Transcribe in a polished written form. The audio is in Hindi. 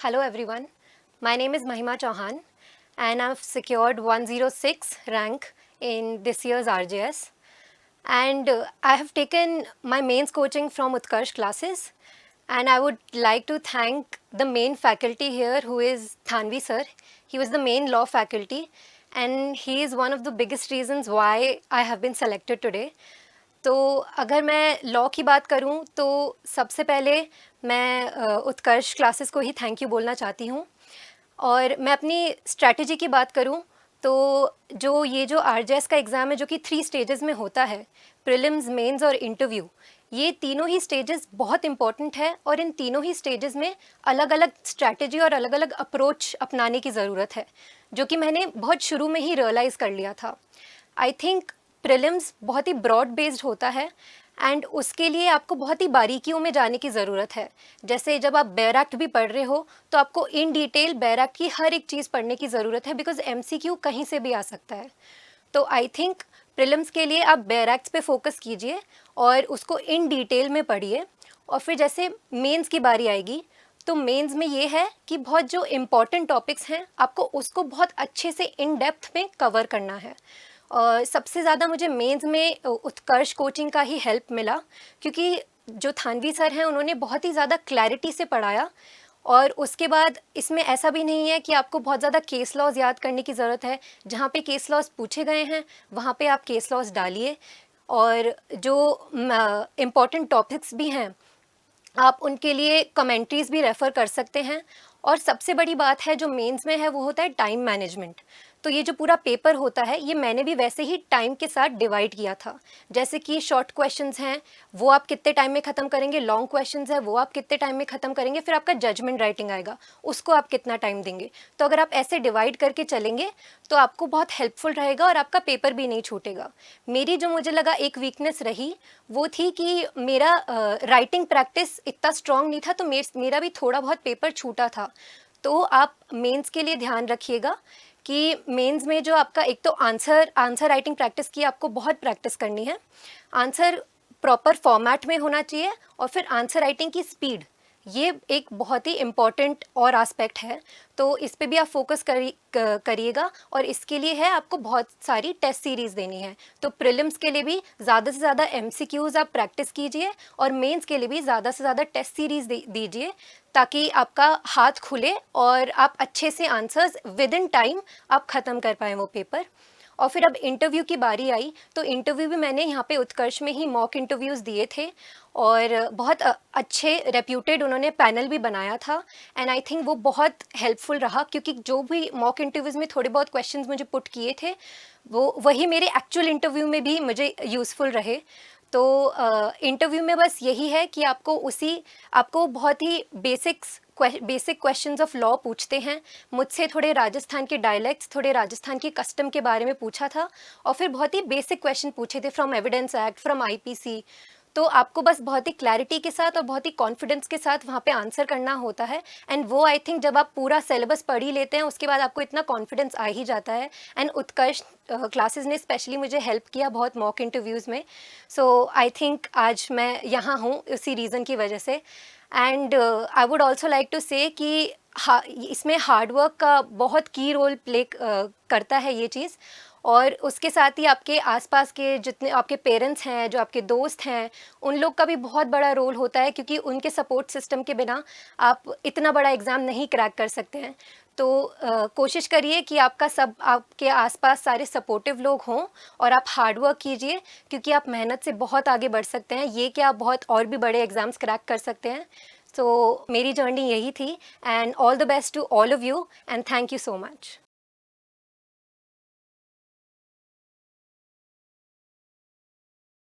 Hello everyone, my name is Mahima Chauhan and I've secured 106 rank in this year's RJS, and I have taken my mains coaching from Utkarsh classes, and I would like to thank the main faculty here, who is Thanvi sir. He was the main law faculty and he is one of the biggest reasons why I have been selected today. तो अगर मैं लॉ की बात करूं तो सबसे पहले मैं उत्कर्ष क्लासेस को ही थैंक यू बोलना चाहती हूं, और मैं अपनी स्ट्रैटेजी की बात करूं तो जो आरजेएस का एग्ज़ाम है, जो कि 3 स्टेजेस में होता है, प्रीलिम्स, मेंस और इंटरव्यू, ये तीनों ही स्टेजेस बहुत इंपॉर्टेंट है और इन तीनों ही स्टेजेस में अलग अलग स्ट्रैटेजी और अलग अलग अप्रोच अपनाने की ज़रूरत है, जो कि मैंने बहुत शुरू में ही रियलाइज़ कर लिया था। आई थिंक प्रीलिम्स बहुत ही ब्रॉड बेस्ड होता है एंड उसके लिए आपको बहुत ही बारीकियों में जाने की ज़रूरत है। जैसे जब आप बेयर एक्ट भी पढ़ रहे हो तो आपको इन डिटेल बेयर एक्ट की हर एक चीज़ पढ़ने की ज़रूरत है, बिकॉज एमसीक्यू कहीं से भी आ सकता है। तो आई थिंक प्रीलिम्स के लिए आप बेयर एक्ट्स पे फोकस कीजिए और उसको इन डिटेल में पढ़िए, और फिर जैसे मेंस की बारी आएगी तो मेंस में ये है कि बहुत जो इम्पॉर्टेंट टॉपिक्स हैं आपको उसको बहुत अच्छे से इन डेप्थ में कवर करना है। सबसे ज़्यादा मुझे मेंस में उत्कर्ष कोचिंग का ही हेल्प मिला, क्योंकि जो थानवी सर हैं उन्होंने बहुत ही ज़्यादा क्लैरिटी से पढ़ाया, और उसके बाद इसमें ऐसा भी नहीं है कि आपको बहुत ज़्यादा केस लॉज याद करने की ज़रूरत है। जहाँ पे केस लॉज पूछे गए हैं वहाँ पे आप केस लॉज डालिए, और जो इम्पॉर्टेंट टॉपिक्स भी हैं आप उनके लिए कमेंट्रीज़ भी रेफ़र कर सकते हैं। और सबसे बड़ी बात है जो मेंस में है वो होता है टाइम मैनेजमेंट। तो ये जो पूरा पेपर होता है ये मैंने भी वैसे ही टाइम के साथ डिवाइड किया था। जैसे कि शॉर्ट क्वेश्चंस हैं वो आप कितने टाइम में ख़त्म करेंगे, लॉन्ग क्वेश्चंस है वो आप कितने टाइम में ख़त्म करेंगे, फिर आपका जजमेंट राइटिंग आएगा उसको आप कितना टाइम देंगे। तो अगर आप ऐसे डिवाइड करके चलेंगे तो आपको बहुत हेल्पफुल रहेगा और आपका पेपर भी नहीं छूटेगा। मेरी जो मुझे लगा एक वीकनेस रही वो थी कि मेरा राइटिंग प्रैक्टिस इतना स्ट्रॉन्ग नहीं था, तो मेरा भी थोड़ा बहुत पेपर छूटा था। तो आप मेंस के लिए ध्यान रखिएगा कि मेंस में जो आपका एक तो आंसर राइटिंग प्रैक्टिस की आपको बहुत प्रैक्टिस करनी है। आंसर प्रॉपर फॉर्मेट में होना चाहिए, और फिर आंसर राइटिंग की स्पीड, ये एक बहुत ही इम्पॉर्टेंट और एस्पेक्ट है। तो इस पे भी आप फोकस करिएगा, और इसके लिए है आपको बहुत सारी टेस्ट सीरीज़ देनी है। तो प्रीलिम्स के लिए भी ज़्यादा से ज़्यादा एमसीक्यूज़ आप प्रैक्टिस कीजिए, और मेंस के लिए भी ज़्यादा से ज़्यादा टेस्ट सीरीज़ दीजिए, ताकि आपका हाथ खुले और आप अच्छे से आंसर्स विद इन टाइम आप ख़त्म कर पाएँ वो पेपर। और फिर अब इंटरव्यू की बारी आई तो इंटरव्यू भी मैंने यहाँ पे उत्कर्ष में ही मॉक इंटरव्यूज़ दिए थे, और बहुत अच्छे रेप्यूटेड उन्होंने पैनल भी बनाया था, एंड आई थिंक वो बहुत हेल्पफुल रहा, क्योंकि जो भी मॉक इंटरव्यूज़ में थोड़े बहुत क्वेश्चंस मुझे पुट किए थे वो वही मेरे एक्चुअल इंटरव्यू में भी मुझे यूज़फुल रहे। तो इंटरव्यू में बस यही है कि आपको बहुत ही बेसिक क्वेश्चंस ऑफ लॉ पूछते हैं। मुझसे थोड़े राजस्थान के डायलेक्ट्स, थोड़े राजस्थान की कस्टम के बारे में पूछा था, और फिर बहुत ही बेसिक क्वेश्चन पूछे थे from evidence act, from IPC. तो आपको बस बहुत ही क्लैरिटी के साथ और बहुत ही कॉन्फिडेंस के साथ वहाँ पे आंसर करना होता है, एंड वो आई थिंक जब आप पूरा सिलेबस पढ़ ही लेते हैं उसके बाद आपको इतना कॉन्फिडेंस आ ही जाता है। एंड उत्कर्ष क्लासेस ने स्पेशली मुझे हेल्प किया बहुत मॉक इंटरव्यूज़ में। सो आई थिंक आज मैं यहाँ हूँ उसी रीज़न की वजह से। And I would also like to say कि इसमें हार्डवर्क का बहुत की रोल प्ले करता है ये चीज़, और उसके साथ ही आपके आसपास के जितने आपके पेरेंट्स हैं, जो आपके दोस्त हैं, उन लोग का भी बहुत बड़ा रोल होता है, क्योंकि उनके सपोर्ट सिस्टम के बिना आप इतना बड़ा एग्ज़ाम नहीं क्रैक कर सकते हैं। तो कोशिश करिए कि आपके आसपास सारे सपोर्टिव लोग हों और आप हार्ड वर्क कीजिए, क्योंकि आप मेहनत से बहुत आगे बढ़ सकते हैं। ये कि आप बहुत और भी बड़े एग्ज़ाम्स क्रैक कर सकते हैं। सो मेरी जर्नी यही थी, and all the best to all of you, and thank you so much.